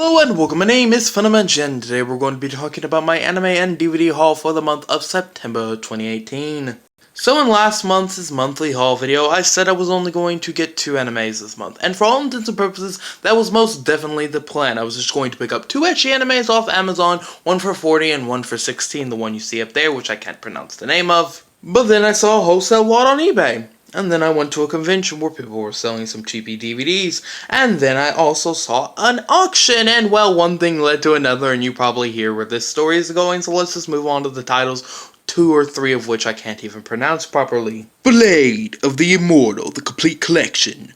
Hello and welcome, my name is thenoobs, and today we're going to be talking about my anime and DVD haul for the month of September 2018. So in last month's monthly haul video, I said I was only going to get 2 animes this month, and for all intents and purposes, that was most definitely the plan. I was just going to pick up 2 ecchi animes off Amazon, one for 40 and one for 16, the one you see up there, which I can't pronounce the name of. But then I saw a wholesale lot on eBay. And then I went to a convention where people were selling some cheapy DVDs. And then I also saw an auction. And well, one thing led to another, and you probably hear where this story is going. So let's just move on to the titles, 2 or 3 of which I can't even pronounce properly. Blade of the Immortal, the complete collection.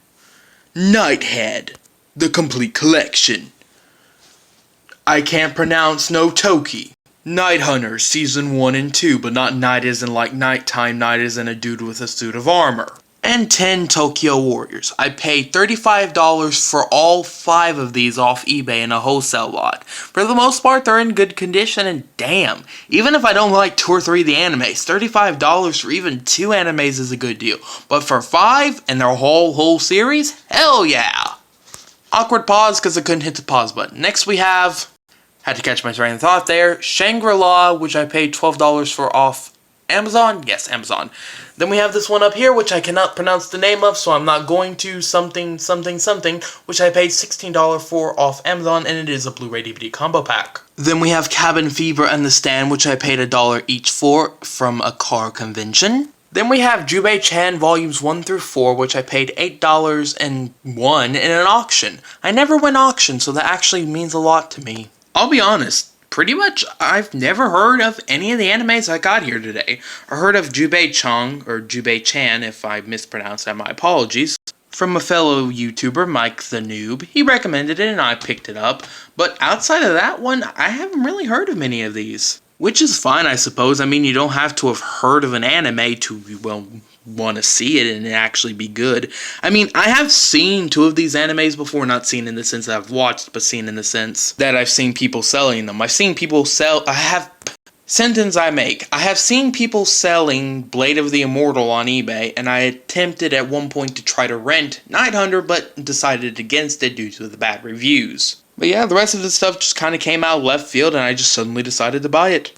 Nighthead, the complete collection. I can't pronounce no Toki. Night Hunter, Season 1 and 2, but not night as in like nighttime, night as in a dude with a suit of armor. And 10 Tokyo Warriors. I paid $35 for all 5 of these off eBay in a wholesale lot. For the most part, they're in good condition, and damn, even if I don't like 2 or 3 of the animes, $35 for even 2 animes is a good deal. But for 5 and their whole series, hell yeah! Awkward pause because I couldn't hit the pause button. Next we have... Had to catch my train of thought there. Shangri-La, which I paid $12 for off Amazon. Yes, Amazon. Then we have this one up here, which I cannot pronounce the name of, so I'm not going to. Something, which I paid $16 for off Amazon, and it is a Blu-ray DVD combo pack. Then we have Cabin Fever and The Stand, which I paid $1 each for from a car convention. Then we have Jubei-chan volumes 1 through 4, which I paid $8 and 1 in an auction. I never win auction, so that actually means a lot to me. I'll be honest, pretty much I've never heard of any of the animes I got here today. I heard of Jubei-chan, or Jubei-chan if I mispronounced that, my apologies, from a fellow YouTuber, Mike the Noob. He recommended it and I picked it up, but outside of that one, I haven't really heard of many of these. Which is fine, I suppose. I mean, you don't have to have heard of an anime to, well, want to see it and actually be good. I mean, I have seen 2 of these animes before, not seen in the sense that I've watched, but seen in the sense that I've seen people selling them. I've seen people sell... I have seen people selling Blade of the Immortal on eBay, and I attempted at one point to try to rent Night Hunter, but decided against it due to the bad reviews. But yeah, the rest of the stuff just kind of came out left field, and I just suddenly decided to buy it.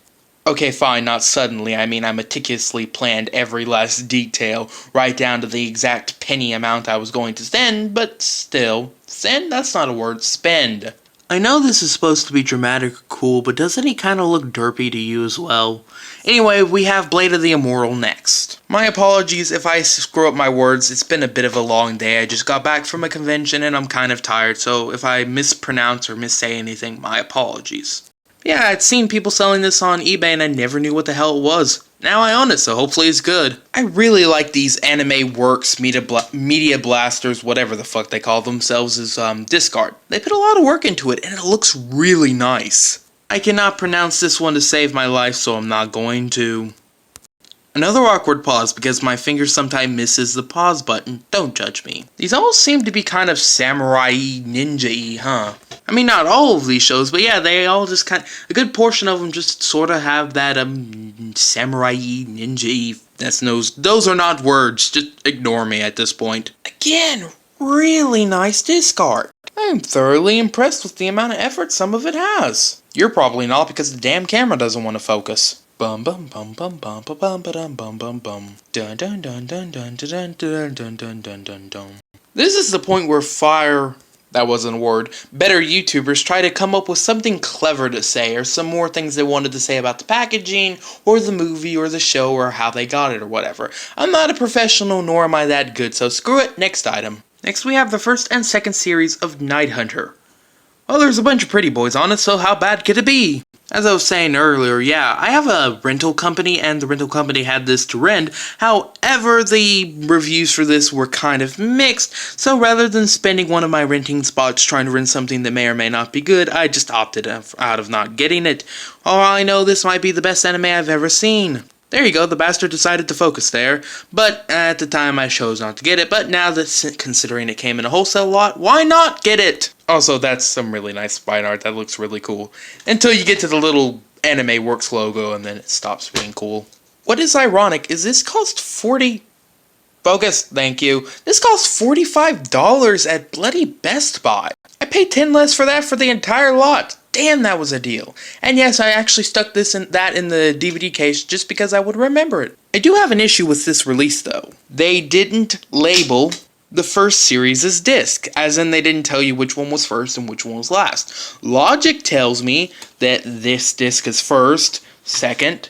Okay, fine, not suddenly. I mean, I meticulously planned every last detail, right down to the exact penny amount I was going to spend, but still. Send? That's not a word. Spend. I know this is supposed to be dramatic or cool, but doesn't he kind of look derpy to you as well? Anyway, we have Blade of the Immortal next. My apologies if I screw up my words. It's been a bit of a long day. I just got back from a convention and I'm kind of tired, so if I mispronounce or missay anything, my apologies. Yeah, I'd seen people selling this on eBay and I never knew what the hell it was. Now I own it, so hopefully it's good. I really like these anime works, media blasters, whatever the fuck they call themselves, as discard. They put a lot of work into it and it looks really nice. I cannot pronounce this one to save my life, so I'm not going to. Another awkward pause because my finger sometimes misses the pause button. Don't judge me. These all seem to be kind of samurai ninja-y, huh? I mean, not all of these shows, but yeah, they all just kind of, a good portion of them just sort of have that, samurai ninja-y, those are not words, just ignore me at this point. Again, really nice discard. I am thoroughly impressed with the amount of effort some of it has. You're probably not because the damn camera doesn't want to focus. Bum bum bum bum bum bum bum bum bum bum bum dun dun dun dun dun dun dun dun dun dun dun dun. This is the point where that wasn't a word, better YouTubers try to come up with something clever to say, or some more things they wanted to say about the packaging, or the movie, or the show, or how they got it, or whatever. I'm not a professional, nor am I that good, so screw it, next item. Next we have the first and second series of Night Hunter. Well, there's a bunch of pretty boys on it, so how bad could it be? As I was saying earlier, yeah, I have a rental company, and the rental company had this to rent. However, the reviews for this were kind of mixed, so rather than spending one of my renting spots trying to rent something that may or may not be good, I just opted out of not getting it. Or I know this might be the best anime I've ever seen. There you go, the bastard decided to focus there, but at the time I chose not to get it, but now that considering it came in a wholesale lot, why not get it? Also, that's some really nice fine art, that looks really cool. Until you get to the little Anime Works logo and then it stops being cool. What is ironic is this cost $40 Focus, thank you. This costs $45 at bloody Best Buy. I paid 10 less for that for the entire lot. Damn, that was a deal. And yes, I actually stuck that in the DVD case just because I would remember it. I do have an issue with this release though. They didn't label the first series as disc, as in they didn't tell you which one was first and which one was last. Logic tells me that this disc is first, second,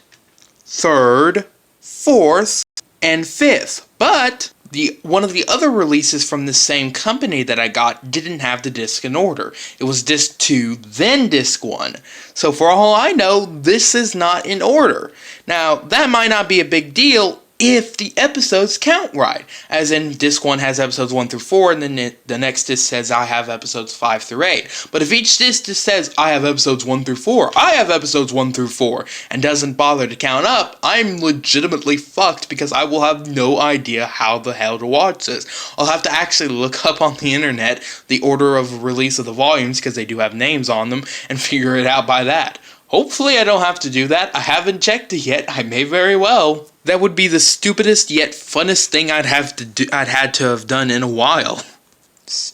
third, fourth, and fifth. But one of the other releases from the same company that I got didn't have the disc in order. It was disc 2, then disc 1. So for all I know, this is not in order. Now, that might not be a big deal if the episodes count right. As in, disc 1 has episodes 1 through 4, and then the next disc says I have episodes 5 through 8. But if each disc just says I have episodes 1 through 4, I have episodes 1 through 4, and doesn't bother to count up, I'm legitimately fucked because I will have no idea how the hell to watch this. I'll have to actually look up on the internet the order of release of the volumes, because they do have names on them, and figure it out by that. Hopefully I don't have to do that. I haven't checked it yet. I may very well. That would be the stupidest yet funnest thing I'd had to have done in a while.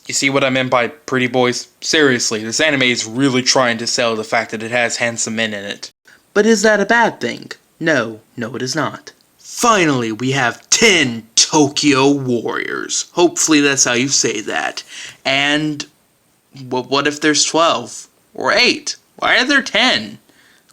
You see what I meant by pretty boys? Seriously, this anime is really trying to sell the fact that it has handsome men in it. But is that a bad thing? No, it is not. Finally, we have 10 Tokyo Warriors. Hopefully that's how you say that. And what if there's 12? Or 8? Why are there 10?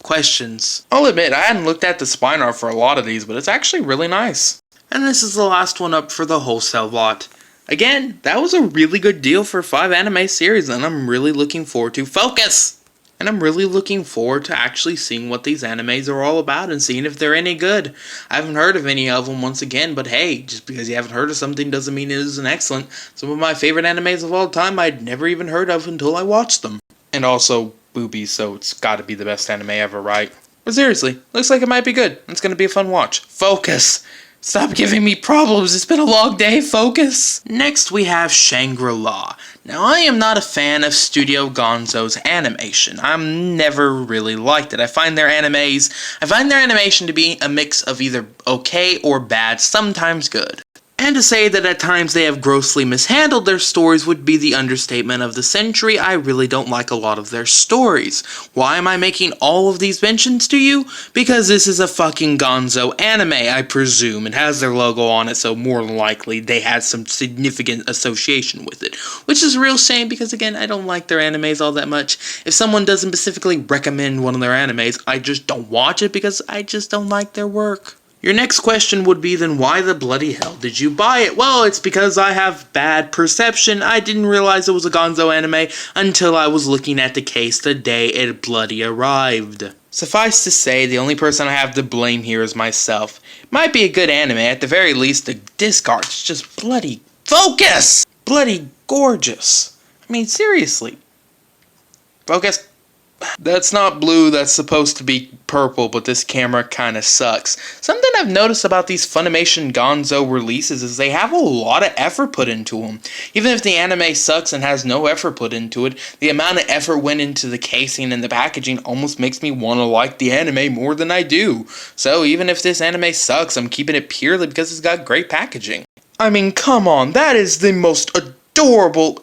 Questions. I'll admit, I hadn't looked at the spine art for a lot of these, but it's actually really nice. And this is the last one up for the wholesale lot. Again, that was a really good deal for a 5 anime series, and I'm really looking forward to Focus! And I'm really looking forward to actually seeing what these animes are all about and seeing if they're any good. I haven't heard of any of them once again, but hey, just because you haven't heard of something doesn't mean it isn't excellent. Some of my favorite animes of all time I'd never even heard of until I watched them. And also, boobies, so it's gotta be the best anime ever, right? But seriously, looks like it might be good. It's gonna be a fun watch. Focus! Stop giving me problems, it's been a long day, Focus! Next we have Shangri-La. Now I am not a fan of Studio Gonzo's animation. I've never really liked it. I find their animation to be a mix of either okay or bad, sometimes good. And to say that at times they have grossly mishandled their stories would be the understatement of the century. I really don't like a lot of their stories. Why am I making all of these mentions to you? Because this is a fucking Gonzo anime, I presume. It has their logo on it, so more than likely they had some significant association with it. Which is a real shame because, again, I don't like their animes all that much. If someone doesn't specifically recommend one of their animes, I just don't watch it because I just don't like their work. Your next question would be, then why the bloody hell did you buy it? Well, it's because I have bad perception. I didn't realize it was a Gonzo anime until I was looking at the case the day it bloody arrived. Suffice to say, the only person I have to blame here is myself. It might be a good anime, at the very least the disc art's just bloody Focus! Bloody gorgeous. I mean, seriously. Focus. That's not blue, that's supposed to be purple, but this camera kinda sucks. Something I've noticed about these Funimation Gonzo releases is they have a lot of effort put into them. Even if the anime sucks and has no effort put into it, the amount of effort went into the casing and the packaging almost makes me want to like the anime more than I do. So even if this anime sucks, I'm keeping it purely because it's got great packaging. I mean, come on, that is the most adorable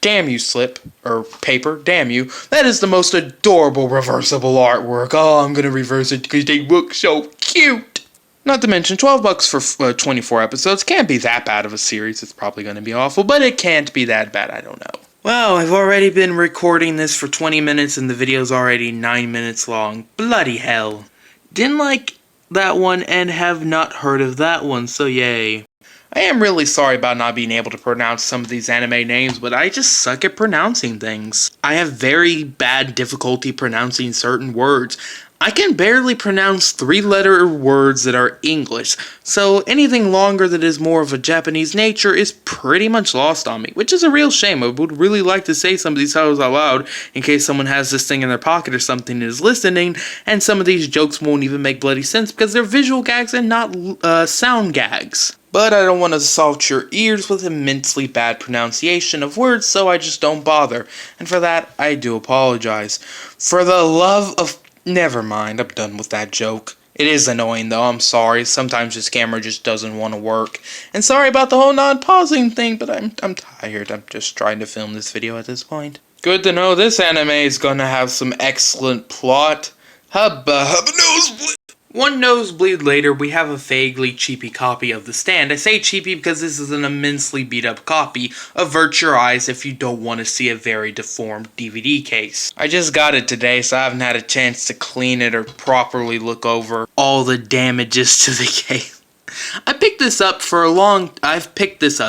damn you, slip. Or paper, damn you. That is the most adorable reversible artwork. Oh, I'm gonna reverse it because they look so cute. Not to mention, $12 for 24 episodes can't be that bad of a series. It's probably gonna be awful, but it can't be that bad, I don't know. Well, I've already been recording this for 20 minutes and the video's already 9 minutes long. Bloody hell. Didn't like that one and have not heard of that one, so yay. I am really sorry about not being able to pronounce some of these anime names, but I just suck at pronouncing things. I have very bad difficulty pronouncing certain words. I can barely pronounce 3-letter words that are English, so anything longer that is more of a Japanese nature is pretty much lost on me, which is a real shame. I would really like to say some of these titles out loud in case someone has this thing in their pocket or something and is listening, and some of these jokes won't even make bloody sense because they're visual gags and not sound gags. But I don't want to salt your ears with immensely bad pronunciation of words, so I just don't bother. And for that, I do apologize. For the love of... Never mind, I'm done with that joke. It is annoying though, I'm sorry. Sometimes this camera just doesn't want to work. And sorry about the whole non-pausing thing, but I'm tired. I'm just trying to film this video at this point. Good to know this anime is gonna have some excellent plot. Hubba hubba nosebleed. One nosebleed later, we have a vaguely cheapy copy of The Stand. I say cheapy because this is an immensely beat up copy. Avert your eyes if you don't want to see a very deformed DVD case. I just got it today, so I haven't had a chance to clean it or properly look over all the damages to the case. I've picked this up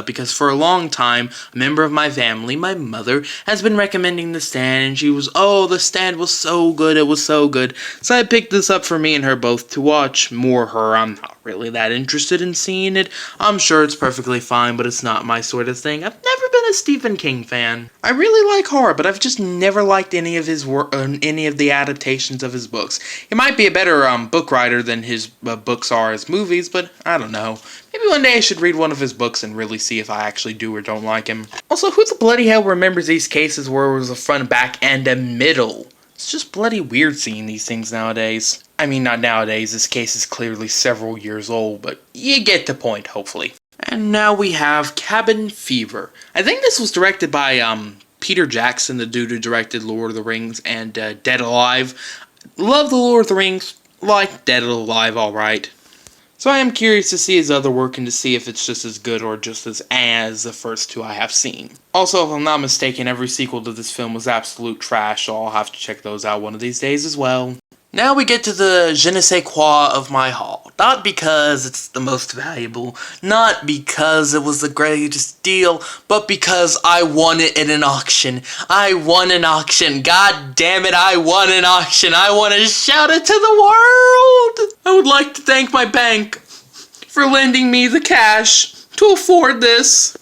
because for a long time, a member of my family, my mother, has been recommending The Stand, and she was, oh, The Stand was so good, it was so good. So I picked this up for me and her both to watch. More her, I'm not really that interested in seeing it. I'm sure it's perfectly fine, but it's not my sort of thing. I've never been a Stephen King fan. I really like horror, but I've just never liked any of his work, any of the adaptations of his books. He might be a better book writer than his books are as movies, but I don't know. Maybe one day I should read one of his books and really see if I actually do or don't like him. Also, who the bloody hell remembers these cases where it was a front, back, and a middle? It's just bloody weird seeing these things nowadays. I mean, not nowadays, this case is clearly several years old, but you get the point, hopefully. And now we have Cabin Fever. I think this was directed by Peter Jackson, the dude who directed Lord of the Rings and Dead Alive. Love the Lord of the Rings, like Dead Alive alright. So I am curious to see his other work and to see if it's just as good or just as the first two I have seen. Also, if I'm not mistaken, every sequel to this film was absolute trash, so I'll have to check those out one of these days as well. Now we get to the je ne sais quoi of my haul. Not because it's the most valuable, not because it was the greatest deal, but because I won it in an auction. I won an auction. God damn it, I won an auction. I want to shout it to the world. I would like to thank my bank for lending me the cash to afford this.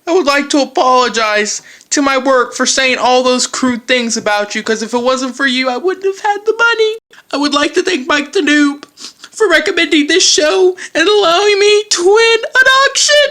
I would like to apologize to my work for saying all those crude things about you, because if it wasn't for you, I wouldn't have had the money. I would like to thank Mike the Noob for recommending this show and allowing me to win an auction.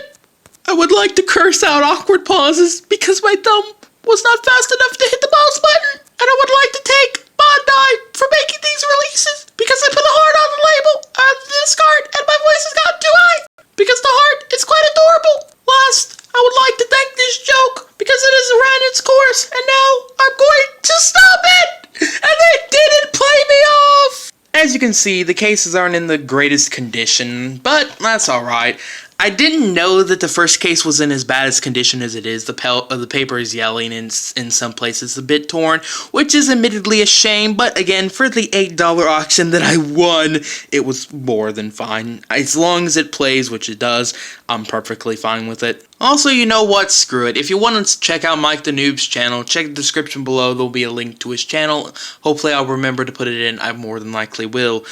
I would like to curse out awkward pauses because my thumb was not fast enough to hit the mouse button. And I would like to thank Bandai for making these releases because I put a heart on the label on this card and my voice has gotten too high because the heart is quite adorable. Last, I would like to thank this joke because it has ran its course and now I'm going to stop it! And they didn't play me off! As you can see, the cases aren't in the greatest condition, but that's alright. I didn't know that the first case was in as bad as condition as it is. The paper is yelling and in some places a bit torn, which is admittedly a shame, but again, for the $8 auction that I won, it was more than fine. As long as it plays, which it does, I'm perfectly fine with it. Also, you know what? Screw it. If you want to check out Mike the Noob's channel, check the description below. There'll be a link to his channel. Hopefully I'll remember to put it in. I more than likely will.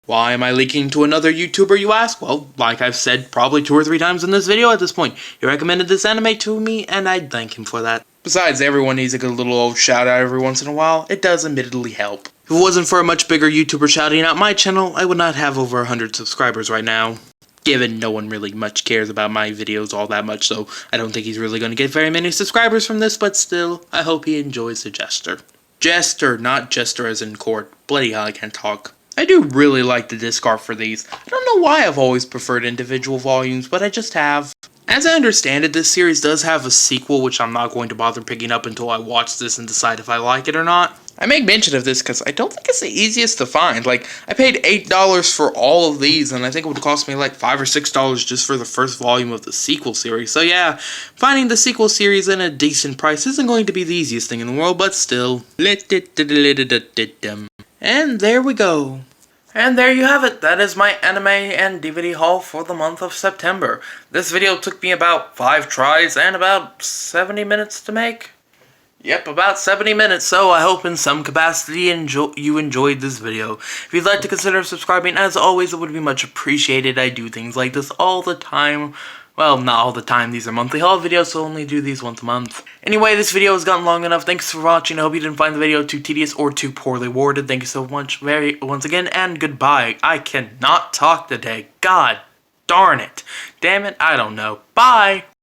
Why am I leaking to another YouTuber, you ask? Well, like I've said probably 2 or 3 times in this video at this point, he recommended this anime to me, and I'd thank him for that. Besides, everyone needs a good little old shout out every once in a while. It does admittedly help. If it wasn't for a much bigger YouTuber shouting out my channel, I would not have over 100 subscribers right now. Given no one really much cares about my videos all that much, so I don't think he's really going to get very many subscribers from this, but still, I hope he enjoys the gesture. Jester, not jester as in court. Bloody hell, I can't talk. I do really like the disc art for these. I don't know why I've always preferred individual volumes, but I just have. As I understand it, this series does have a sequel, which I'm not going to bother picking up until I watch this and decide if I like it or not. I make mention of this because I don't think it's the easiest to find. Like, I paid $8 for all of these, and I think it would cost me like $5 or $6 just for the first volume of the sequel series. So yeah, finding the sequel series at a decent price isn't going to be the easiest thing in the world, but still. And there we go. And there you have it. That is my anime and DVD haul for the month of September. This video took me about 5 tries and about 70 minutes to make. Yep, about 70 minutes, so I hope in some capacity you enjoyed this video. If you'd like to consider subscribing, as always, it would be much appreciated. I do things like this all the time. Well, not all the time. These are monthly haul videos, so I only do these once a month. Anyway, this video has gotten long enough. Thanks for watching. I hope you didn't find the video too tedious or too poorly worded. Thank you so much once again, and goodbye. I cannot talk today. God darn it. Damn it, I don't know. Bye!